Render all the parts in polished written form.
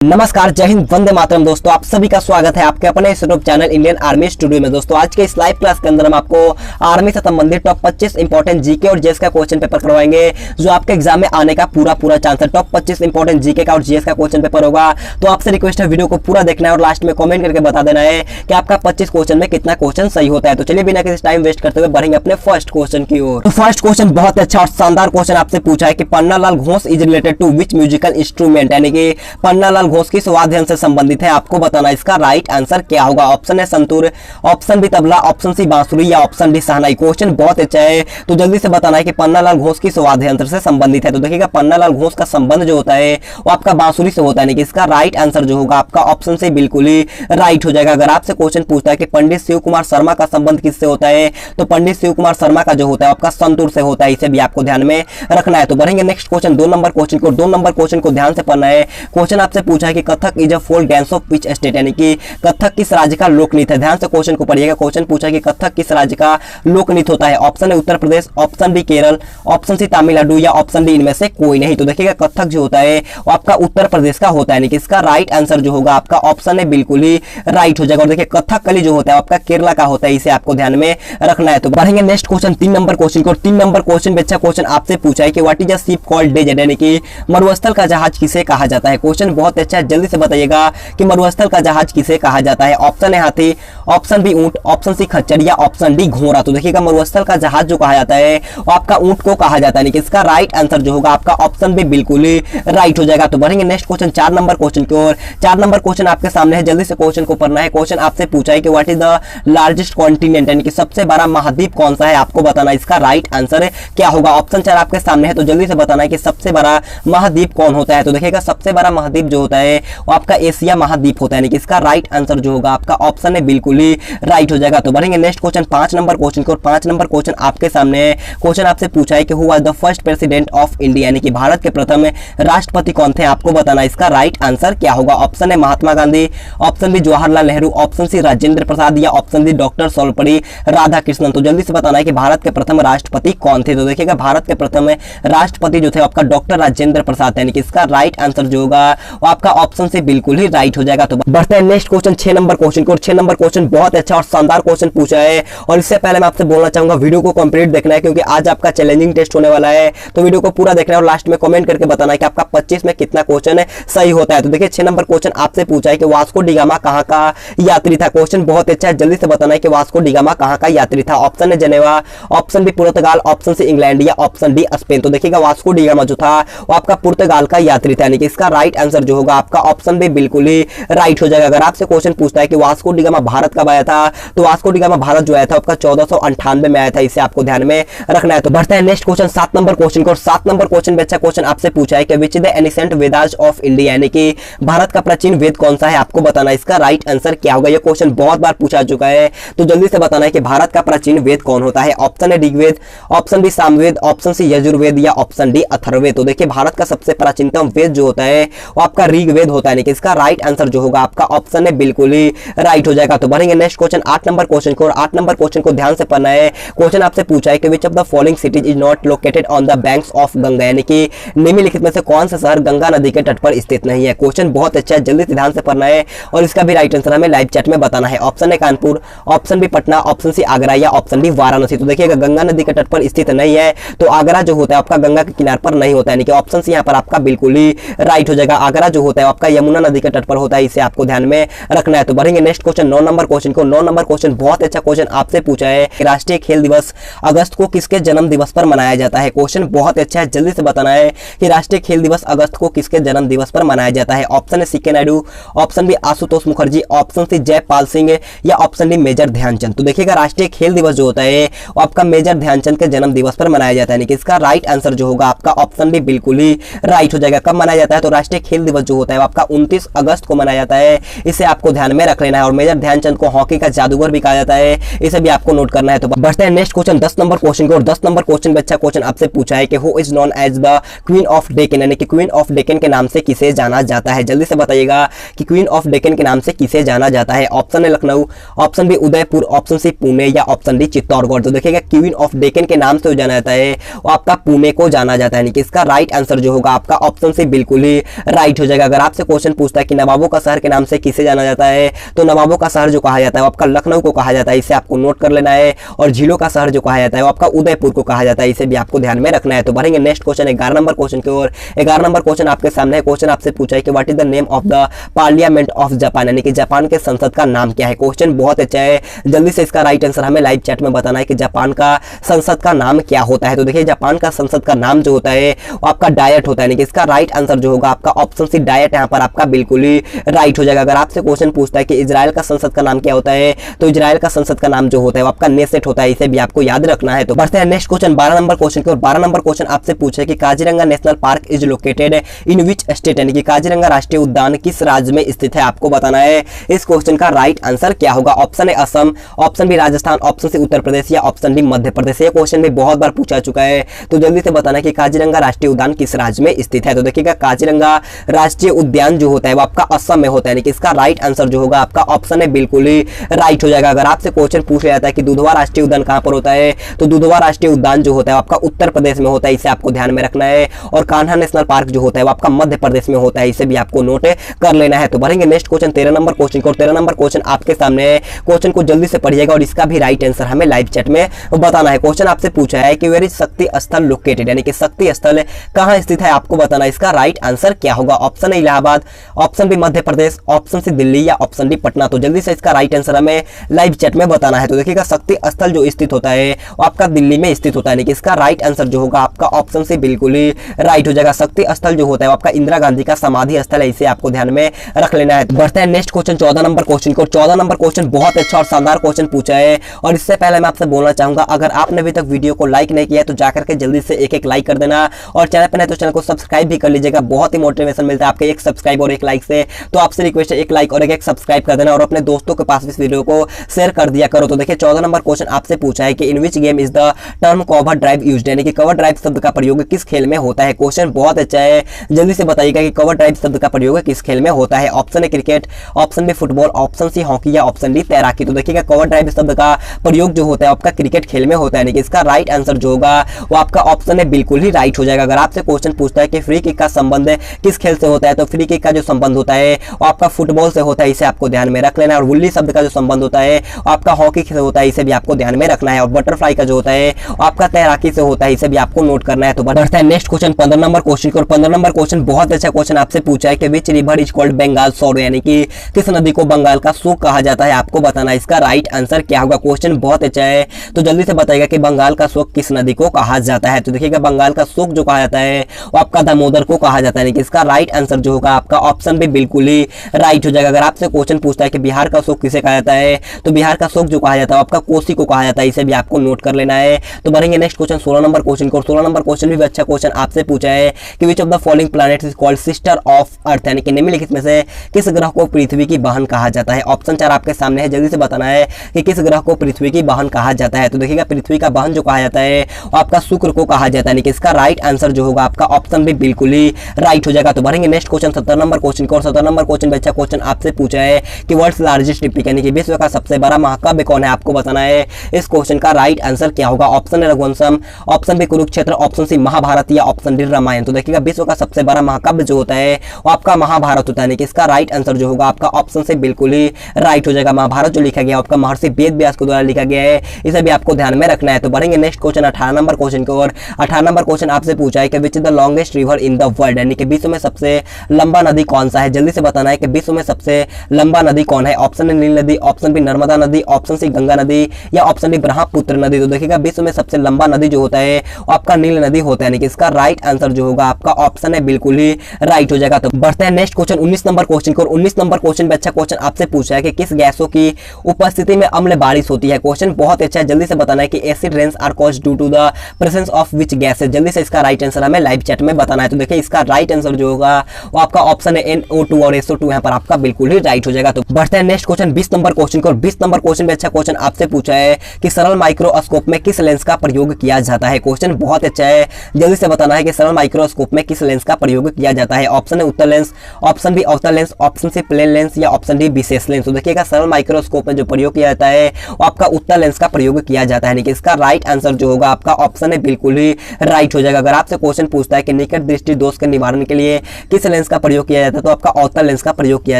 नमस्कार, जय हिंद, वंदे मातरम। दोस्तों आप सभी का स्वागत है आपके अपने YouTube channel Indian army studio में। दोस्तों आज के इस लाइव क्लास के अंदर हम आपको आर्मी से संबंधित टॉप 25 इंपॉर्टेंट जीके और जीएस का क्वेश्चन पेपर करवाएंगे, जो आपके एग्जाम में आने का पूरा चांस है। टॉप 25 इंपॉर्टेंट जीके का और जीएस का क्वेश्चन पेपर होगा। तो आपसे रिक्वेस्ट है वीडियो को पूरा देखना है और लास्ट में कॉमेंट करके बता देना है कि आपका 25 क्वेश्चन में कितना क्वेश्चन सही होता है। तो चलिए बिना किसी टाइम वेस्ट करते हुए बढ़ेंगे अपने फर्स्ट क्वेश्चन की ओर। तो फर्स्ट क्वेश्चन बहुत ही अच्छा और शानदार क्वेश्चन आपसे पूछा है कि Pannalal Ghosh is related to which musical instrument, यानी कि पन्नालाल घोष किस वाद्य से संबंधित है। आपको बताना इसका राइट आंसर क्या होगा। ऑप्शन है santoor, option B tabla, option C bansuri या ऑप्शन डी शहनाई। क्वेश्चन बहुत अच्छा है, तो जल्दी से बताना है कि पन्नालाल घोष किस वाद्य यंत्र से संबंधित है। तो देखिएगा पन्नालाल घोष का संबंध जो होता है वो आपका बांसुरी से होता है, कि इसका राइट आंसर जो होगा आपका ऑप्शन से बिल्कुल ही राइट हो जाएगा। अगर आपसे क्वेश्चन पूछता है कि पंडित शिव कुमार शर्मा का संबंध किससे होता है, तो पंडित शिव कुमार शर्मा का जो होता है आपका संतूर से होता है। इसे भी आपको ध्यान में रखना है। तो बढ़ेंगे नेक्स्ट क्वेश्चन, 2 नंबर क्वेश्चन को ध्यान से पढ़ना है। क्वेश्चन आपसे पूछा है कि Kathak is a folk dance of which state, यानी कि कथक किस राज्य का लोक नृत्य है। ध्यान से क्वेश्चन को पढ़िएगा। क्वेश्चन पूछा है कि कथक किस राज्य का लोक नृत्य होता है। ऑप्शन है Uttar Pradesh, option B Kerala, option C Tamil Nadu या ऑप्शन डी इनमें से कोई नहीं। तो देखिएगा कथक जो होता है वो आपका उत्तर प्रदेश का होता है, यानी कि इसका राइट आंसर जो होगा आपका ऑप्शन है बिल्कुल ही राइट हो जाएगा। और देखिए कथकली जो होता है आपका केरला का होता है, इसे आपको ध्यान में रखना है। तो बढ़ेंगे नेक्स्ट क्वेश्चन, 3 नंबर क्वेश्चन को। 3 नंबर क्वेश्चन में अच्छा क्वेश्चन आपसे पूछा है कि what is a ship called desert, यानी कि मरुस्थल का जहाज किसे कहा जाता है। क्वेश्चन बहुत अच्छा है, जल्दी से बताइएगा कि मरुस्थल का जहाज किसे कहा जाता है। ऑप्शन है हाथी, ऑप्शन बी ऊंट, ऑप्शन सी खच्चर या ऑप्शन डी घोड़ा। तो देखिएगा मरुस्थल का जहाज जो कहा जाता है वो आपका ऊंट को कहा जाता है, यानी कि इसका राइट आंसर जो होगा आपका ऑप्शन बी बिल्कुल ही राइट हो जाएगा। तो बढ़ेंगे नेक्स्ट क्वेश्चन, 4 नंबर क्वेश्चन की ओर। 4 नंबर क्वेश्चन आपके सामने है, जल्दी से क्वेश्चन को पढ़ना है। क्वेश्चन आपसे पूछा है कि what is the largest continent, यानी कि सबसे बड़ा महाद्वीप कौन सा है। आपको बताना इसका राइट आंसर क्या होगा। ऑप्शन 4 आपके सामने है, तो जल्दी से बताना है कि सबसे बड़ा महाद्वीप कौन होता है। तो देखिएगा सबसे बड़ा महाद्वीप जो होता है वो आपका एशिया महाद्वीप होता है, यानी कि इसका राइट आंसर जो होगा आपका ऑप्शन है बिल्कुल ही राइट हो जाएगा। तो बढ़ेंगे नेक्स्ट क्वेश्चन, 5 नंबर क्वेश्चन को। 5 नंबर क्वेश्चन आपके सामने है। क्वेश्चन आपसे पूछा है कि who was the first president of India, यानी कि भारत के प्रथम राष्ट्रपति कौन थे। आपको बताना इसका राइट आंसर क्या होगा। ऑप्शन है Mahatma Gandhi, option B Jawaharlal Nehru, option C Rajendra Prasad या option D doctor Sarvepalli Radhakrishnan. तो जल्दी से बताना है कि भारत के प्रथम राष्ट्रपति कौन थे। तो देखिएगा भारत के प्रथम राष्ट्रपति जो थे आपका डॉक्टर राजेंद्र प्रसाद, यानी कि इसका राइट आंसर जो होगा वो आपका ऑप्शन से बिल्कुल ही राइट हो जाएगा। तो बढ़ते हैं नेक्स्ट क्वेश्चन, 6 नंबर क्वेश्चन को। 6 नंबर क्वेश्चन बहुत अच्छा और शानदार क्वेश्चन पूछा है, और इससे पहले मैं आपसे बोलना चाहूंगा वीडियो को कंप्लीट देखना है, क्योंकि आज आपका चैलेंजिंग टेस्ट होने वाला है। तो वीडियो को पूरा देखना है और लास्ट में कमेंट करके बताना है कि आपका 25 में कितना क्वेश्चन सही होता है। तो देखिए 6 नंबर क्वेश्चन आपसे पूछा है कि वास्को डी गामा कहां का यात्री था। क्वेश्चन बहुत अच्छा है, जल्दी से बताना है कि वास्को डी गामा कहां का यात्री था। ऑप्शन है जेनेवा, ऑप्शन बी पुर्तगाल, ऑप्शन सी इंग्लैंड या ऑप्शन डी स्पेन। तो देखिएगा वास्को डी गामा जो था वो आपका पुर्तगाल का यात्री था, यानी कि इसका राइट आंसर जो होगा आपका ऑप्शन बी बिल्कुल ही राइट हो जाएगा। अगर आपसे क्वेश्चन पूछता है कि वास्को डी गामा भारत कब आया था, तो वास्को डी गामा भारत जो आया था आपका 1498 में आया था, इसे आपको ध्यान में रखना है। तो बढ़ते हैं नेक्स्ट क्वेश्चन, 7 नंबर क्वेश्चन को। 7 नंबर क्वेश्चन में अच्छा क्वेश्चन आपसे पूछा है कि which is the ancient Vedas of India, यानी कि भारत का प्राचीन वेद कौन सा है। आपको बताना इसका राइट आंसर क्या होगा। यह क्वेश्चन बहुत बार पूछा चुका है, तो जल्दी से बताना है कि भारत का प्राचीन वेद कौन होता है। ऑप्शन है Rigveda, option B Samaveda, option C Yajurveda या ऑप्शन डी अथर्ववेद। तो देखिए भारत का सबसे प्राचीनतम वेद जो होता है वो आपका ऋग्वेद होता है, यानी कि इसका राइट आंसर जो होगा आपका ऑप्शन है बिल्कुल ही राइट हो जाएगा। तो बढ़ेंगे नेक्स्ट क्वेश्चन, 8 नंबर क्वेश्चन को। 8 नंबर क्वेश्चन को ध्यान से पढ़ना है। क्वेश्चन आपसे पूछा है कि which of the following cities is not located on the banks of Ganga, यानी कि निम्नलिखित में से कौन सा शहर गंगा नदी के तट पर स्थित नहीं है। क्वेश्चन बहुत अच्छा है, जल्दी से ध्यान से पढ़ना है और इसका भी राइट आंसर हमें लाइव चैट में बताना है। ऑप्शन है Kanpur, option B Patna, option C Agra या ऑप्शन डी वाराणसी। तो देखिएगा गंगा नदी के तट पर स्थित नहीं है, तो आगरा जो होता है आपका गंगा के किनारे पर नहीं होता है, यानी कि ऑप्शन सी यहाँ पर आपका बिल्कुल ही राइट हो जाएगा। आगरा जो होता है आपका यमुना नदी के तट पर होता है, इसे आपको ध्यान में रखना है। तो बढ़ेंगे नेक्स्ट क्वेश्चन, 9 नंबर क्वेश्चन को। 9 नंबर क्वेश्चन बहुत अच्छा क्वेश्चन आपसे पूछा है कि राष्ट्रीय खेल दिवस अगस्त को किसके जन्म दिवस पर मनाया जाता है। क्वेश्चन बहुत अच्छा है, जल्दी से बताना है कि राष्ट्रीय खेल दिवस अगस्त को किसके जन्म दिवस पर मनाया जाता है। ऑप्शन है CK Nayudu, option B Ashutosh Mukherjee, option C Jaipal Singh या ऑप्शन डी मेजर ध्यानचंद। तो देखिएगा राष्ट्रीय खेल दिवस जो होता है वो आपका मेजर ध्यानचंद के जन्म दिवस पर मनाया जाता है, यानी कि इसका राइट आंसर जो होगा आपका ऑप्शन डी बिल्कुल ही राइट हो जाएगा। कब मनाया जाता है, तो राष्ट्रीय खेल दिवस जो होता है आपका 29 अगस्त को मनाया जाता है, इसे आपको ध्यान में रख लेना है। और मेजर ध्यानचंद को हॉकी का जादूगर भी कहा जाता है, इसे भी आपको नोट करना है। तो बढ़ते हैं नेक्स्ट क्वेश्चन, 10 नंबर क्वेश्चन को। और 10 नंबर क्वेश्चन में अच्छा क्वेश्चन आपसे पूछा है कि who is known as the queen of Deccan, यानी कि क्वीन ऑफ डेक्कन के नाम से किसे जाना जाता है। जल्दी से बताइएगा कि क्वीन ऑफ डेक्कन के नाम से किसे जाना जाता है। ऑप्शन है Lucknow, option B Udaipur, option C Pune या ऑप्शन डी चित्तौड़गढ़। तो देखिएगा क्वीन ऑफ डेक्कन के नाम से जाना जाता है वो आपका पुणे को जाना जाता है, यानी कि इसका राइट आंसर जो होगा आपका ऑप्शन से बिल्कुल ही राइट हो जाएगा। अगर आपसे क्वेश्चन पूछता है कि नवाबों का शहर के नाम से किसे जाना जाता है, तो नवाबों का शहर जो कहा जाता है वो आपका लखनऊ को कहा जाता है, इसे आपको नोट कर लेना है। और झीलों का शहर जो कहा जाता है वो आपका उदयपुर को कहा जाता है, इसे भी आपको ध्यान में रखना है। तो बढ़ेंगे नेक्स्ट क्वेश्चन 11 नंबर क्वेश्चन की ओर। 11 नंबर क्वेश्चन आपके सामने है। क्वेश्चन आपसे पूछा है कि what is the name of the parliament of Japan, यानी कि जापान के संसद का नाम क्या है। क्वेश्चन बहुत अच्छा है, जल्दी से इसका राइट आंसर हमें लाइव चैट में बताना है कि जापान का संसद का नाम क्या होता है। तो देखिए जापान का संसद का नाम जो होता है वो आपका डायट होता है, यानी कि इसका राइट आंसर जो होगा आपका ऑप्शन सी डायट यहाँ पर आपका बिल्कुल ही राइट हो जाएगा। अगर आपसे क्वेश्चन पूछता है कि इजराइल का संसद का नाम क्या होता है, तो इजराइल का संसद का नाम जो होता है वो आपका नेसेट होता है, इसे भी आपको याद रखना है। तो बढ़ते हैं नेक्स्ट क्वेश्चन 12 नंबर क्वेश्चन की ओर। 12 नंबर क्वेश्चन आपसे पूछे कि Kaziranga national park is located in which state, यानी कि काजीरंगा राष्ट्रीय उद्यान किस राज्य में स्थित है, आपको बताना है। इस क्वेश्चन का राइट आंसर क्या होगा। Option A Assam, option B Rajasthan, option C Uttar Pradesh या ऑप्शन डी मध्य प्रदेश। ये क्वेश्चन भी बहुत बार पूछा चुका है, तो जल्दी से बताना कि काजीरंगा राष्ट्रीय उद्यान किस राज्य में स्थित है। तो देखिएगा काजीरंगा राष्ट्रीय उद्यान जो होता है वो आपका असम में होता है, यानी कि इसका राइट आंसर जो होगा आपका ऑप्शन ए बिल्कुल ही राइट हो जाएगा। अगर आपसे क्वेश्चन पूछ लिया जाता है कि दुधवा राष्ट्रीय उद्यान कहां पर होता है, तो दुधवा राष्ट्रीय उद्यान जो होता है आपका उत्तर प्रदेश में होता है, इसे आपको ध्यान में रखना है। और कान्हा नेशनल पार्क जो होता है वो आपका मध्य प्रदेश में होता है, इसे भी आपको नोट कर लेना है। तो बढ़ेंगे नेक्स्ट क्वेश्चन 13 नंबर क्वेश्चन को। 13 नंबर क्वेश्चन आपके सामने है, क्वेश्चन को जल्दी से पढ़िएगा और इसका भी राइट आंसर हमें लाइव चैट में बताना है। क्वेश्चन आपसे पूछा है कि वेयर इज शक्ति स्थल लोकेटेड, यानी कि शक्ति स्थल कहां स्थित है, आपको बताना है। इसका राइट आंसर क्या होगा। Option A Allahabad, option B Madhya Pradesh, option C Delhi या ऑप्शन डी पटना। तो जल्दी से इसका राइट आंसर हमें लाइव चैट में बताना है। तो देखिएगा शक्ति स्थल जो स्थित होता है वो आपका दिल्ली में स्थित होता है, यानी कि इसका राइट आंसर जो होगा आपका ऑप्शन से बिल्कुल ही राइट हो जाएगा। शक्ति स्थल जो होता है वो आपका इंदिरा गांधी का समाधि स्थल है, इसे आपको ध्यान में रख लेना है। बढ़ते हैं नेक्स्ट क्वेश्चन 14 नंबर क्वेश्चन को। 14 नंबर क्वेश्चन बहुत अच्छा और शानदार क्वेश्चन पूछा है, और इससे पहले मैं आपसे बोलना चाहूंगा अगर आपने अभी तक वीडियो को लाइक नहीं किया है तो जाकर के जल्दी से एक लाइक कर देना, और चैनल पर नहीं तो चैनल को सब्सक्राइब भी कर लीजिएगा। बहुत ही मोटिवेशन मिलता है आपके एक सब्सक्राइब और एक लाइक से, तो आपसे रिक्वेस्ट है एक लाइक और एक सब्सक्राइब कर देना, और अपने दोस्तों के पास इस वीडियो को शेयर कर दिया करो। तो देखिए 14 नंबर क्वेश्चन आपसे पूछा है कि in which game is the term cover drive used, यानी कि कवर ड्राइव शब्द का प्रयोग किस खेल में होता है। क्वेश्चन बहुत अच्छा है, जल्दी से बताइएगा कि कवर ड्राइव शब्द का प्रयोग किस खेल में होता है। Option A cricket, option B football, option C hockey या ऑप्शन डी तैराकी। तो देखिएगा कवर ड्राइव शब्द का प्रयोग जो होता है आपका क्रिकेट खेल में होता है, यानी कि इसका राइट आंसर जो होगा वो आपका ऑप्शन ए बिल्कुल ही राइट हो जाएगा। अगर आपसे क्वेश्चन पूछता है कि फ्री किक का संबंध किस खेल से होता है, तो फ्री किक का जो संबंध होता है वो आपका फुटबॉल से होता है, इसे आपको ध्यान में रख लेना है। और वुल्ली शब्द का जो संबंध होता है वो आपका हॉकी से होता है, इसे भी आपको ध्यान में रखना है। और बटरफ्लाई का जो होता है वो आपका तैराकी से होता है, इसे भी आपको नोट करना है। तो बढ़ते हैं नेक्स्ट क्वेश्चन 15 नंबर क्वेश्चन को। 15 नंबर क्वेश्चन बहुत अच्छा क्वेश्चन आपसे पूछा है कि which river is called Bengal sorrow, यानी कि किस नदी को बंगाल का सूख कहा जाता है, आपको बताना है। इसका राइट आंसर क्या होगा। क्वेश्चन बहुत अच्छा है, तो जल्दी से बताइएगा कि बंगाल का सूख किस नदी को कहा जाता है। तो देखिएगा बंगाल का सूख जो कहा जाता है वो आपका दामोदर को कहा जाता है, यानी कि इसका राइट आंसर जो होगा आपका ऑप्शन भी बिल्कुल ही राइट हो जाएगा। अगर आपसे क्वेश्चन पूछता है कि बिहार का सूख किसे कहा जाता है, तो बिहार का सूख जो कहा जाता है आपका कोसी को कहा जाता है, इसे भी आपको नोट कर लेना है। तो बढ़ेंगे नेक्स्ट क्वेश्चन 16 नंबर क्वेश्चन को। 16 नंबर क्वेश्चन भी अच्छा क्वेश्चन आपसे पूछा है कि which of the following planets is called sister of earth, यानी कि निम्नलिखित में से किस ग्रह को पृथ्वी की बहन कहा जाता है। ऑप्शन 4 आपके सामने है, जल्दी से बताना है कि किस ग्रह को पृथ्वी की बहन कहा जाता है। तो देखिएगा पृथ्वी का बहन जो कहा जाता है वो आपका शुक्र को कहा जाता है, यानी कि इसका राइट आंसर जो होगा आपका ऑप्शन भी बिल्कुल ही राइट हो जाएगा। तो बढ़ेंगे नेक्स्ट क्वेश्चन 17 नंबर क्वेश्चन को। 17 नंबर क्वेश्चन अच्छा क्वेश्चन आपसे पूछा है कि वर्ल्ड्स लार्जेस्ट ट्रिपिक, यानी कि विश्व का सबसे बड़ा महाकाव्य कौन है, आपको बताना है। इस क्वेश्चन का राइट आंसर क्या होगा। ऑप्शन है Raghuvamsham, option B Kurukshetra, option C Mahabharata या ऑप्शन डी रामायण। तो देखिएगा विश्व का सबसे बड़ा महाकाव्य जो होता है वो आपका महाभारत होता है, यानी कि इसका राइट आंसर जो होगा आपका ऑप्शन से बिल्कुल ही राइट हो जाएगा। महाभारत जो लिखा गया आपका महर्षि वेद व्यास के द्वारा लिखा गया है, इसे भी आपको ध्यान में रखना है। तो बढ़ेंगे नेक्स्ट क्वेश्चन 18 नंबर क्वेश्चन की ओर। 18 नंबर क्वेश्चन आपसे पूछा है कि which is the longest river in the world, यानी कि विश्व में सबसे लंबा नदी कौन सा है। जल्दी से बताना है कि विश्व में सबसे लंबा नदी कौन है। ऑप्शन ए नील नदी, ऑप्शन बी नर्मदा नदी, ऑप्शन सी गंगा नदी या ऑप्शन डी ब्रह्मपुत्र नदी। तो देखिएगा विश्व में सबसे लंबा नदी जो होता है वो आपका नील नदी होता है, यानी कि इसका राइट आंसर जो होगा आपका ऑप्शन है बिल्कुल ही राइट हो जाएगा। तो बढ़ते हैं नेक्स्ट क्वेश्चन 19 नंबर क्वेश्चन को। 19 नंबर क्वेश्चन में अच्छा क्वेश्चन आपसे पूछा है कि किस गैसों की उपस्थिति में अम्ल बारिश होती है। क्वेश्चन बहुत अच्छा है, जल्दी से बताना है कि acid rains are caused due to the presence of which gas है। जल्दी से इसका राइट आंसर हमें लाइव चैट में बताना है। तो देखिए इसका राइट आंसर जो होगा वो आपका ऑप्शन है NO2 और SO2, यहाँ पर आपका बिल्कुल ही राइट हो जाएगा। तो बढ़ते हैं नेक्स्ट क्वेश्चन 20 नंबर क्वेश्चन को। 20 नंबर क्वेश्चन में अच्छा क्वेश्चन आपसे पूछा है कि सरल माइक्रोस्कोप में किस लेंस का प्रयोग किया जाता है। क्वेश्चन बहुत अच्छा है, जल्दी से बताना है कि सरल माइक्रोस्कोप में किस लेंस का प्रयोग किया जाता है। ऑप्शन है उत्तल लेंस, ऑप्शन बी अवतल lens, option C plane lens या ऑप्शन डी विशेष लेंस। तो देखिएगा सरल माइक्रोस्कोप में जो प्रयोग किया जाता है वो आपका उत्तल लेंस का प्रयोग किया जाता है, यानी कि इसका राइट आंसर जो होगा आपका ऑप्शन है बिल्कुल ही राइट हो जाएगा। अगर आपसे क्वेश्चन पूछता है कि निकट दृष्टि दोष के निवारण के लिए किस लेंस लेंस का प्रयोग किया जाता है तो आपका अवतल लेंस का प्रयोग किया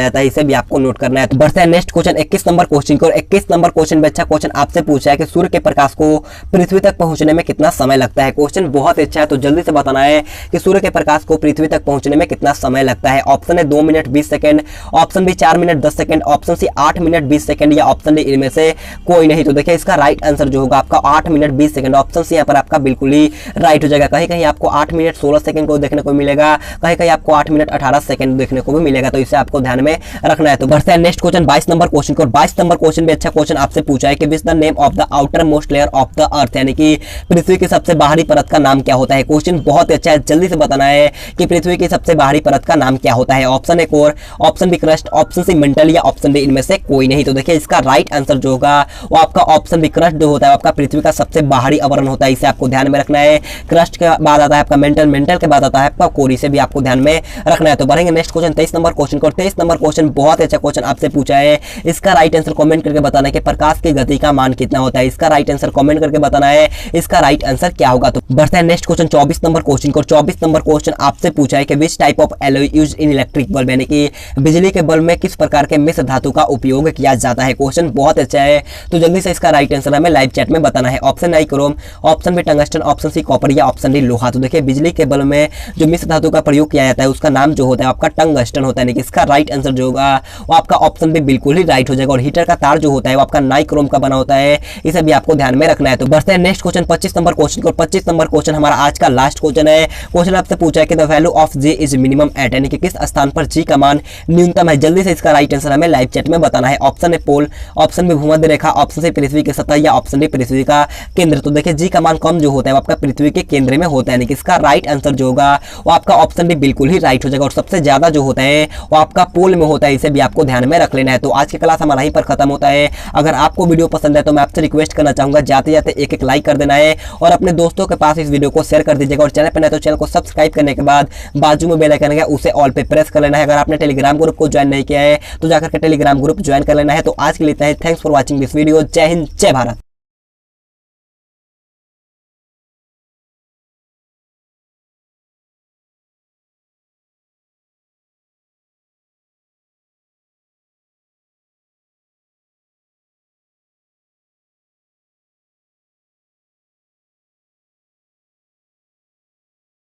जाता है, इसे भी आपको नोट करना है। तो बढ़ते हैं नेक्स्ट क्वेश्चन 21 नंबर क्वेश्चन को। 21 नंबर क्वेश्चन में अच्छा क्वेश्चन आपसे पूछा है कि सूर्य के प्रकाश को पृथ्वी तक पहुंचने में कितना समय लगता है। क्वेश्चन बहुत अच्छा है, तो जल्दी से बताना है कि सूर्य के प्रकाश को पृथ्वी तक पहुंचने में कितना समय लगता है। ऑप्शन है 2 minute 20 second, option B 4 minute 10 second, option C 8 minute 20 second या ऑप्शन डी इनमें से कोई नहीं। तो देखिए इसका राइट आंसर जो होगा आपका 8 मिनट 20 सेकंड। ऑप्शन सी यहाँ पर आपका बिल्कुल ही राइट हो जाएगा। कहीं कहीं आपको 8 मिनट 16 सेकंड को देखने को मिलेगा, कहीं कहीं आपको 8 मिनट 18 सेकंड देखने को भी मिलेगा, तो इसे आपको ध्यान में रखना है। तो बढ़ते हैं नेक्स्ट क्वेश्चन 22 नंबर क्वेश्चन को। 22 नंबर क्वेश्चन भी अच्छा क्वेश्चन आपसे पूछा है कि which the name of the outer most layer of the earth, यानी कि पृथ्वी की सबसे बाहरी परत का नाम क्या होता है। क्वेश्चन बहुत अच्छा है, जल्दी से बताना है कि पृथ्वी की सबसे बाहरी परत का नाम क्या होता है। Option A core, option B crust, option C mantle या ऑप्शन डी इनमें से कोई नहीं। तो देखिए इसका राइट आंसर जो होगा वो आपका ऑप्शन बी क्रस्ट जो होता है आपका पृथ्वी का सबसे बाहरी आवरण होता है, इसे आपको ध्यान में रखना है। क्रस्ट के बाद आता है आपका मेंटल, मेंटल के बाद आता है आपका कोर, इसे भी आपको ध्यान में रखना है। तो बढ़ेंगे नेक्स्ट क्वेश्चन 23 नंबर क्वेश्चन को। 23 नंबर क्वेश्चन बहुत अच्छा क्वेश्चन आपसे पूछा है, इसका राइट आंसर कमेंट करके बताना है कि प्रकाश की गति का मान कितना होता है। इसका राइट आंसर कमेंट करके बताना है, इसका राइट आंसर क्या होगा। तो बढ़ते हैं नेक्स्ट क्वेश्चन 24 नंबर क्वेश्चन को। 24 नंबर क्वेश्चन आपसे पूछा है कि which type of alloy used in electric bulb, यानी कि बिजली के बल्ब में किस प्रकार के मिश्र धातु का उपयोग किया जाता है। क्वेश्चन बहुत अच्छा है, तो जल्दी से इसका राइट आंसर हमें लाइव चैट में बताना है। Option I chrome, option B tungsten, option C copper या ऑप्शन डी लोहा। तो देखिए बिजली के बल्ब में जो मिश्र धातु का प्रयोग किया जाता है उसका नाम जो होता है आपका टंगस्टन होता है, यानी कि इसका राइट आंसर जो होगा वो आपका ऑप्शन बी बिल्कुल ही राइट हो जाएगा। और हीटर का तार जो होता है वो आपका नाइक्रोम का बना होता है, इसे भी आपको ध्यान में रखना है। तो बढ़ते हैं नेक्स्ट क्वेश्चन 25 नंबर क्वेश्चन को। 25 नंबर क्वेश्चन हमारा आज का लास्ट क्वेश्चन है। क्वेश्चन आपसे पूछा है कि the value of g is minimum at, यानी कि किस स्थान पर जी का मान न्यूनतम है। जल्दी से इसका राइट आंसर हमें लाइव चैट में बताना है। Option A pole, option B भूमध्य रेखा, ऑप्शन सी पृथ्वी की सतह या ऑप्शन डी पृथ्वी का केंद्र। तो देखिए जी का मान कम जो होता है वो आपका पृथ्वी के केंद्र में होता है, यानी कि इसका राइट आंसर जो होगा वो आपका ऑप्शन डी बिल्कुल ही राइट हो जाएगा। और सबसे ज्यादा जो होता है वो आपका पोल में होता है, इसे भी आपको ध्यान में रख लेना है। तो आज की क्लास हमारा यहीं पर खत्म होता है। अगर आपको वीडियो पसंद है तो मैं आपसे रिक्वेस्ट करना चाहूंगा जाते जाते एक लाइक कर देना है और अपने दोस्तों के पास इस वीडियो को शेयर कर दीजिएगा। और चैनल पर नहीं तो चैनल को सब्सक्राइब करने के बाद बाजू में बेल आइकन है उसे ऑल पे प्रेस कर लेना है। अगर आपने टेलीग्राम ग्रुप को ज्वाइन नहीं किया है तो जाकर के टेलीग्राम ग्रुप ज्वाइन कर लेना है। तो आज के लिए इतना ही। Thanks for watching this video. जय हिंद, जय भारत।